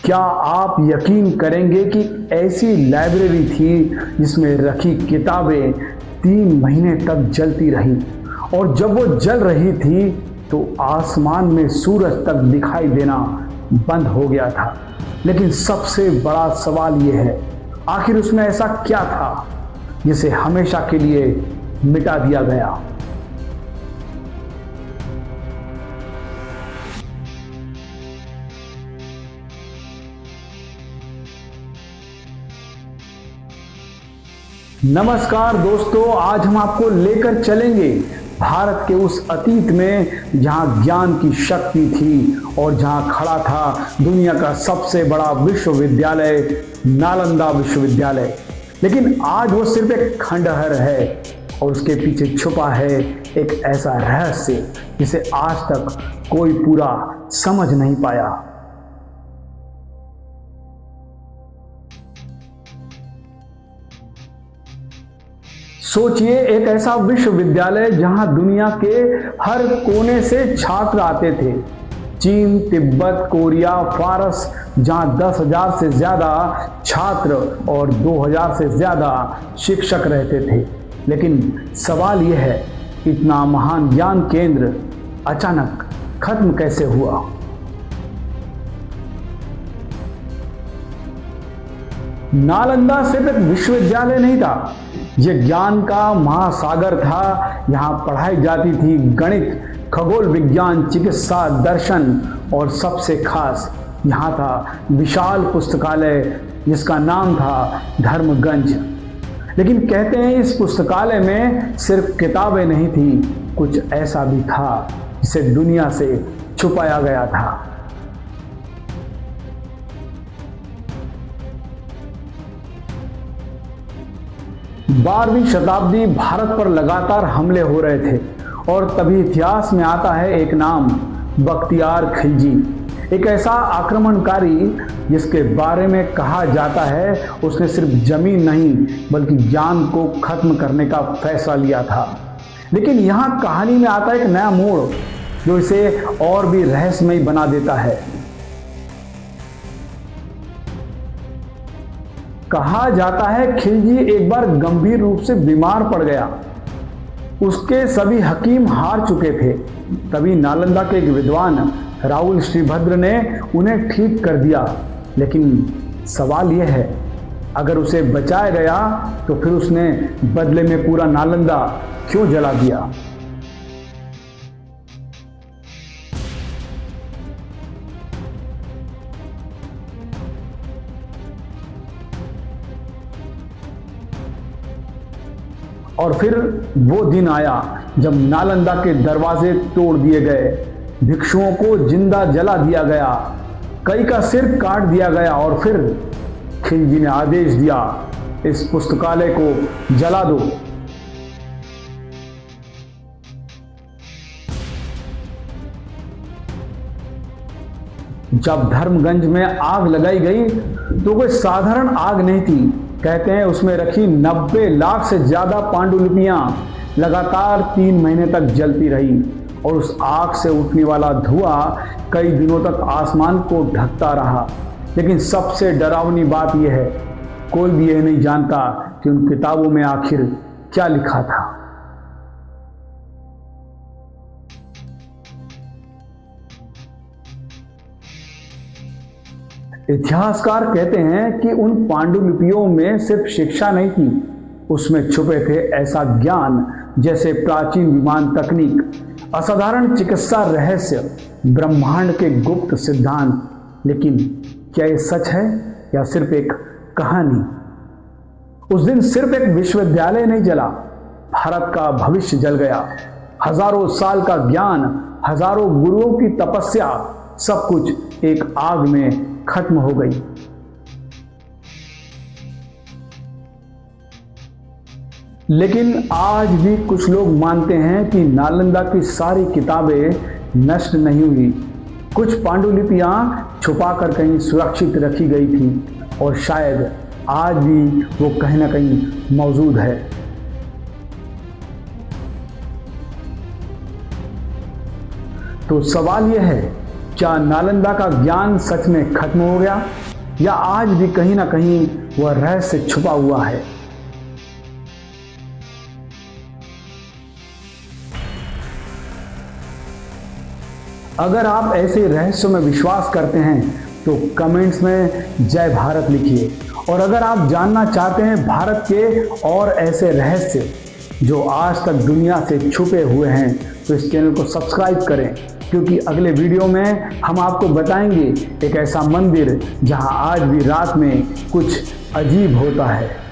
क्या आप यकीन करेंगे कि ऐसी लाइब्रेरी थी जिसमें रखी किताबें 3 महीने तक जलती रही, और जब वो जल रही थी तो आसमान में सूरज तक दिखाई देना बंद हो गया था। लेकिन सबसे बड़ा सवाल ये है, आखिर उसमें ऐसा क्या था जिसे हमेशा के लिए मिटा दिया गया। नमस्कार दोस्तों, आज हम आपको लेकर चलेंगे भारत के उस अतीत में जहां ज्ञान की शक्ति थी और जहां खड़ा था दुनिया का सबसे बड़ा विश्वविद्यालय नालंदा विश्वविद्यालय। लेकिन आज वो सिर्फ एक खंडहर है और उसके पीछे छुपा है एक ऐसा रहस्य जिसे आज तक कोई पूरा समझ नहीं पाया। सोचिए, एक ऐसा विश्वविद्यालय जहां दुनिया के हर कोने से छात्र आते थे। चीन, तिब्बत, कोरिया, फारस, जहां 10,000 से ज्यादा छात्र और 2,000 से ज्यादा शिक्षक रहते थे। लेकिन सवाल यह है, इतना महान ज्ञान केंद्र अचानक खत्म कैसे हुआ। नालंदा सिर्फ एक विश्वविद्यालय नहीं था, यह ज्ञान का महासागर था। यहाँ पढ़ाई जाती थी गणित, खगोल विज्ञान, चिकित्सा, दर्शन और सबसे खास यहाँ था विशाल पुस्तकालय जिसका नाम था धर्मगंज। लेकिन कहते हैं इस पुस्तकालय में सिर्फ किताबें नहीं थी, कुछ ऐसा भी था जिसे दुनिया से छुपाया गया था। 12वीं शताब्दी भारत पर लगातार हमले हो रहे थे और तभी इतिहास में आता है एक नाम, बख्तियार खिलजी। एक ऐसा आक्रमणकारी जिसके बारे में कहा जाता है उसने सिर्फ जमीन नहीं बल्कि ज्ञान को खत्म करने का फैसला लिया था। लेकिन यहाँ कहानी में आता है एक नया मोड़ जो इसे और भी रहस्यमय बना देता है। कहा जाता है खिलजी एक बार गंभीर रूप से बीमार पड़ गया। उसके सभी हकीम हार चुके थे। तभी नालंदा के एक विद्वान राहुल श्रीभद्र ने उन्हें ठीक कर दिया। लेकिन सवाल यह है, अगर उसे बचाया गया तो फिर उसने बदले में पूरा नालंदा क्यों जला दिया। और फिर वो दिन आया जब नालंदा के दरवाजे तोड़ दिए गए, भिक्षुओं को जिंदा जला दिया गया, कई का सिर काट दिया गया और फिर खिलजी ने आदेश दिया, इस पुस्तकालय को जला दो। जब धर्मगंज में आग लगाई गई तो कोई साधारण आग नहीं थी। कहते हैं उसमें रखी 90 लाख से ज्यादा पांडुलिपियां लगातार 3 महीने तक जलती रही और उस आग से उठने वाला धुआं कई दिनों तक आसमान को ढकता रहा। लेकिन सबसे डरावनी बात यह है, कोई भी यह नहीं जानता कि उन किताबों में आखिर क्या लिखा था। इतिहासकार कहते हैं कि उन पांडुलिपियों में सिर्फ शिक्षा नहीं थी, उसमें छुपे थे ऐसा ज्ञान जैसे प्राचीन विमान तकनीक, असाधारण चिकित्सा रहस्य, ब्रह्मांड के गुप्त सिद्धांत। लेकिन क्या ये सच है या सिर्फ एक कहानी। उस दिन सिर्फ एक विश्वविद्यालय नहीं जला, भारत का भविष्य जल गया। हजारों साल का ज्ञान, हजारों गुरुओं की तपस्या, सब कुछ एक आग में खत्म हो गई। लेकिन आज भी कुछ लोग मानते हैं कि नालंदा की सारी किताबें नष्ट नहीं हुई। कुछ पांडुलिपियां छुपाकर कहीं सुरक्षित रखी गई थी और शायद आज भी वो कहीं ना कहीं मौजूद है। तो सवाल यह है, क्या नालंदा का ज्ञान सच में खत्म हो गया या आज भी कहीं ना कहीं वह रहस्य छुपा हुआ है? अगर आप ऐसे रहस्यों में विश्वास करते हैं तो कमेंट्स में जय भारत लिखिए। और अगर आप जानना चाहते हैं भारत के और ऐसे रहस्य जो आज तक दुनिया से छुपे हुए हैं तो इस चैनल को सब्सक्राइब करें, क्योंकि अगले वीडियो में हम आपको बताएंगे एक ऐसा मंदिर जहां आज भी रात में कुछ अजीब होता है।